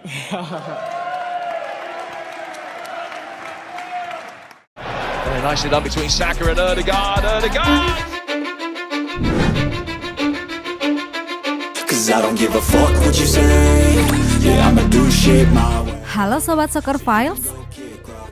Very nicely done between Saka and Ødegaard. Ødegaard! Cause I don't give a fuck what you say. Yeah, I'ma do shit my way. Halo Sobat Soccer Files.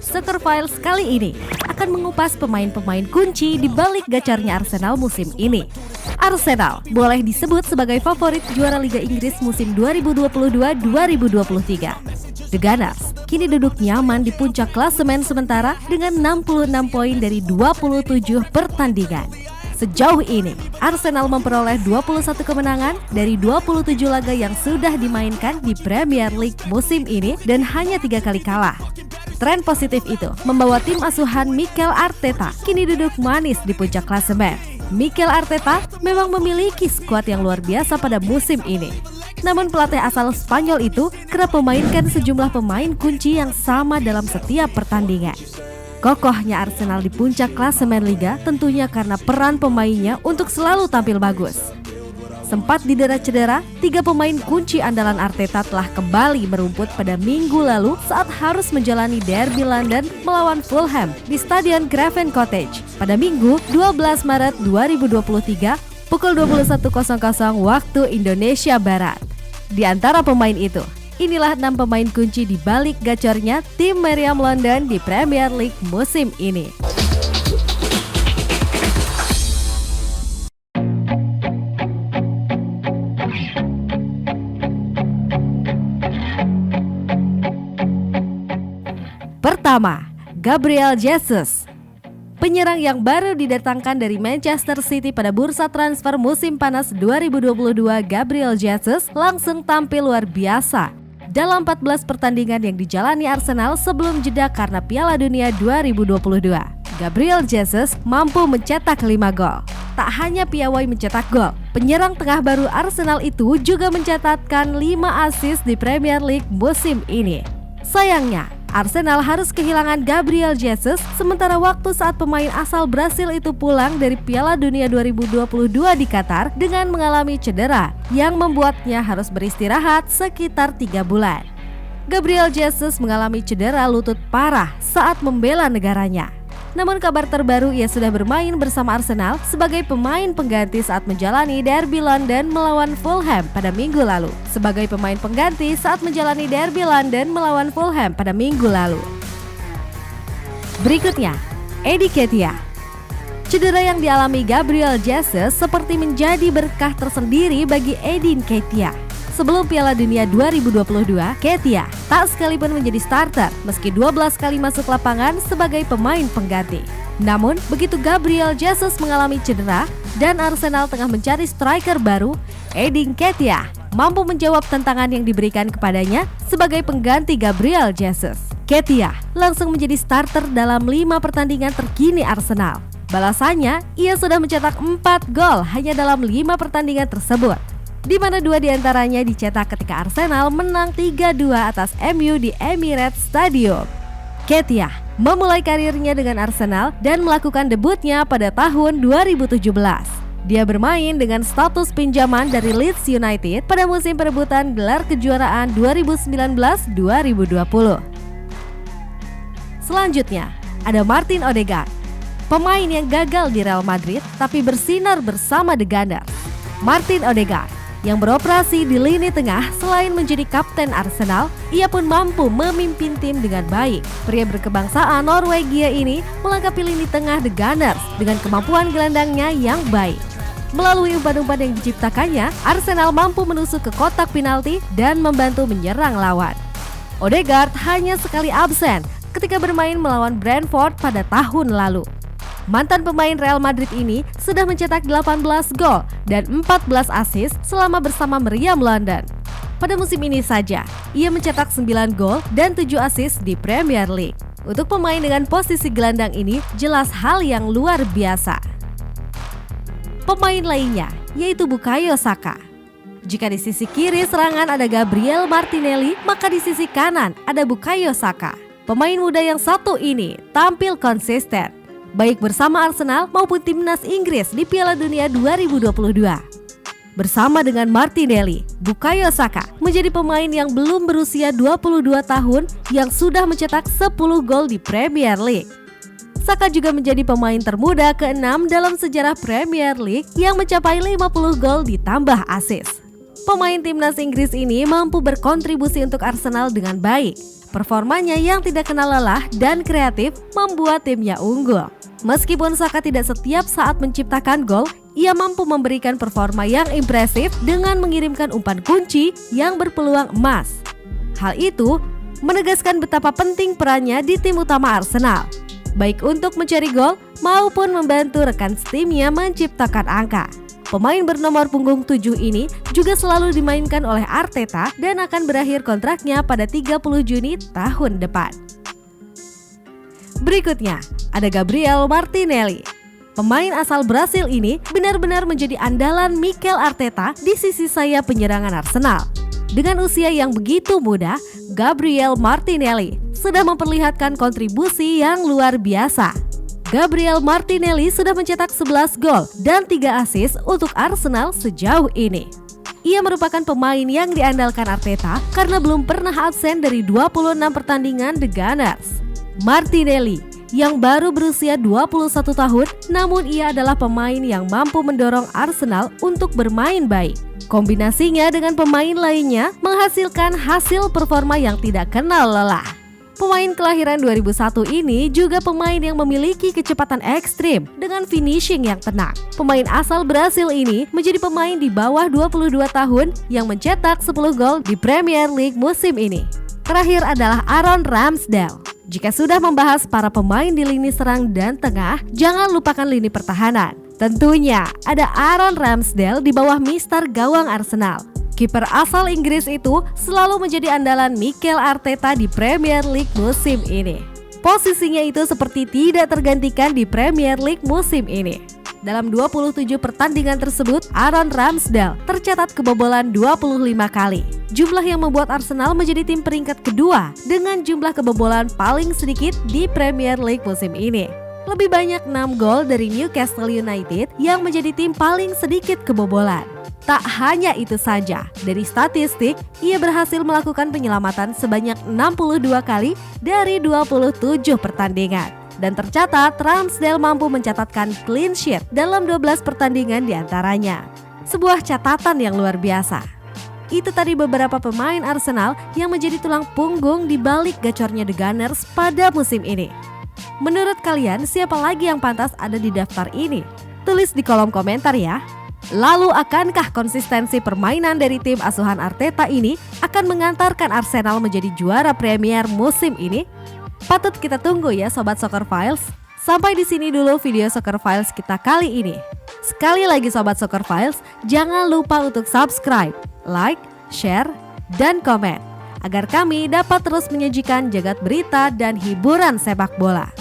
Soccer Files kali ini akan mengupas pemain-pemain kunci di balik gacornya Arsenal musim ini. Arsenal boleh disebut sebagai favorit juara Liga Inggris musim 2022-2023. The Gunners kini duduk nyaman di puncak klasemen sementara dengan 66 poin dari 27 pertandingan. Sejauh ini, Arsenal memperoleh 21 kemenangan dari 27 laga yang sudah dimainkan di Premier League musim ini dan hanya 3 kali kalah. Tren positif itu membawa tim asuhan Mikel Arteta kini duduk manis di puncak klasemen. Mikel Arteta memang memiliki skuad yang luar biasa pada musim ini. Namun pelatih asal Spanyol itu kerap memainkan sejumlah pemain kunci yang sama dalam setiap pertandingan. Kokohnya Arsenal di puncak klasemen Liga tentunya karena peran pemainnya untuk selalu tampil bagus. Sempat didera cedera, 3 pemain kunci andalan Arteta telah kembali merumput pada minggu lalu saat harus menjalani derby London melawan Fulham di Stadion Craven Cottage pada Minggu 12 Maret 2023 pukul 21.00 waktu Indonesia Barat. Di antara pemain itu, inilah 6 pemain kunci di balik gacornya tim Meriam London di Premier League musim ini. Pertama, Gabriel Jesus. Penyerang yang baru didatangkan dari Manchester City pada bursa transfer musim panas 2022, Gabriel Jesus langsung tampil luar biasa dalam 14 pertandingan yang dijalani Arsenal sebelum jeda karena Piala Dunia 2022. Gabriel Jesus mampu mencetak 5 gol. Tak hanya piawai mencetak gol, penyerang tengah baru Arsenal itu juga mencatatkan 5 assist di Premier League musim ini. Sayangnya, Arsenal harus kehilangan Gabriel Jesus sementara waktu saat pemain asal Brasil itu pulang dari Piala Dunia 2022 di Qatar dengan mengalami cedera yang membuatnya harus beristirahat sekitar 3 bulan. Gabriel Jesus mengalami cedera lutut parah saat membela negaranya. Namun kabar terbaru ia sudah bermain bersama Arsenal sebagai pemain pengganti saat menjalani derby London melawan Fulham pada minggu lalu. Sebagai pemain pengganti saat menjalani derby London melawan Fulham pada minggu lalu. Berikutnya, Eddie Nketiah. Cedera yang dialami Gabriel Jesus seperti menjadi berkah tersendiri bagi Eddie Nketiah. Sebelum Piala Dunia 2022, Nketiah tak sekalipun menjadi starter meski 12 kali masuk lapangan sebagai pemain pengganti. Namun, begitu Gabriel Jesus mengalami cedera dan Arsenal tengah mencari striker baru, Eddie Nketiah mampu menjawab tantangan yang diberikan kepadanya sebagai pengganti Gabriel Jesus. Nketiah langsung menjadi starter dalam 5 pertandingan terkini Arsenal. Balasannya, ia sudah mencetak 4 gol hanya dalam 5 pertandingan tersebut, di mana 2 diantaranya dicetak ketika Arsenal menang 3-2 atas MU di Emirates Stadium. Nketiah memulai karirnya dengan Arsenal dan melakukan debutnya pada tahun 2017. Dia bermain dengan status pinjaman dari Leeds United pada musim perebutan gelar kejuaraan 2019-2020. Selanjutnya, ada Martin Ødegaard, pemain yang gagal di Real Madrid tapi bersinar bersama The Gunners. Martin Ødegaard yang beroperasi di lini tengah selain menjadi kapten Arsenal, ia pun mampu memimpin tim dengan baik. Pria berkebangsaan Norwegia ini melengkapi lini tengah The Gunners dengan kemampuan gelandangnya yang baik. Melalui umpan-umpan yang diciptakannya, Arsenal mampu menusuk ke kotak penalti dan membantu menyerang lawan. Ødegaard hanya sekali absen ketika bermain melawan Brentford pada tahun lalu. Mantan pemain Real Madrid ini sudah mencetak 18 gol dan 14 assist selama bersama Meriam London. Pada musim ini saja, ia mencetak 9 gol dan 7 assist di Premier League. Untuk pemain dengan posisi gelandang ini jelas hal yang luar biasa. Pemain lainnya yaitu Bukayo Saka. Jika di sisi kiri serangan ada Gabriel Martinelli, maka di sisi kanan ada Bukayo Saka. Pemain muda yang satu ini tampil konsisten, baik bersama Arsenal maupun timnas Inggris di Piala Dunia 2022. Bersama dengan Martinelli, Bukayo Saka menjadi pemain yang belum berusia 22 tahun yang sudah mencetak 10 gol di Premier League. Saka juga menjadi pemain termuda ke-6 dalam sejarah Premier League yang mencapai 50 gol ditambah assist. Pemain timnas Inggris ini mampu berkontribusi untuk Arsenal dengan baik. Performanya yang tidak kenal lelah dan kreatif membuat timnya unggul. Meskipun Saka tidak setiap saat menciptakan gol, ia mampu memberikan performa yang impresif dengan mengirimkan umpan kunci yang berpeluang emas. Hal itu menegaskan betapa penting perannya di tim utama Arsenal, baik untuk mencari gol maupun membantu rekan setimnya menciptakan angka. Pemain bernomor punggung 7 ini juga selalu dimainkan oleh Arteta dan akan berakhir kontraknya pada 30 Juni tahun depan. Berikutnya, ada Gabriel Martinelli. Pemain asal Brasil ini benar-benar menjadi andalan Mikel Arteta di sisi sayap penyerangan Arsenal. Dengan usia yang begitu muda, Gabriel Martinelli sudah memperlihatkan kontribusi yang luar biasa. Gabriel Martinelli sudah mencetak 11 gol dan 3 assist untuk Arsenal sejauh ini. Ia merupakan pemain yang diandalkan Arteta karena belum pernah absen dari 26 pertandingan The Gunners. Martinelli yang baru berusia 21 tahun, namun ia adalah pemain yang mampu mendorong Arsenal untuk bermain baik. Kombinasinya dengan pemain lainnya menghasilkan hasil performa yang tidak kenal lelah. Pemain kelahiran 2001 ini juga pemain yang memiliki kecepatan ekstrim dengan finishing yang tenang. Pemain asal Brasil ini menjadi pemain di bawah 22 tahun yang mencetak 10 gol di Premier League musim ini. Terakhir adalah Aaron Ramsdale. Jika sudah membahas para pemain di lini serang dan tengah, jangan lupakan lini pertahanan. Tentunya ada Aaron Ramsdale di bawah mister gawang Arsenal. Kiper asal Inggris itu selalu menjadi andalan Mikel Arteta di Premier League musim ini. Posisinya itu seperti tidak tergantikan di Premier League musim ini. Dalam 27 pertandingan tersebut, Aaron Ramsdale tercatat kebobolan 25 kali. Jumlah yang membuat Arsenal menjadi tim peringkat kedua dengan jumlah kebobolan paling sedikit di Premier League musim ini. Lebih banyak 6 gol dari Newcastle United yang menjadi tim paling sedikit kebobolan. Tak hanya itu saja, dari statistik, ia berhasil melakukan penyelamatan sebanyak 62 kali dari 27 pertandingan. Dan tercatat, Ramsdale mampu mencatatkan clean sheet dalam 12 pertandingan diantaranya. Sebuah catatan yang luar biasa. Itu tadi beberapa pemain Arsenal yang menjadi tulang punggung di balik gacornya The Gunners pada musim ini. Menurut kalian, siapa lagi yang pantas ada di daftar ini? Tulis di kolom komentar ya. Lalu akankah konsistensi permainan dari tim asuhan Arteta ini akan mengantarkan Arsenal menjadi juara Premier musim ini? Patut kita tunggu ya Sobat Soccer Files. Sampai di sini dulu video Soccer Files kita kali ini. Sekali lagi Sobat Soccer Files, jangan lupa untuk subscribe, like, share, dan komen agar kami dapat terus menyajikan jagat berita dan hiburan sepak bola.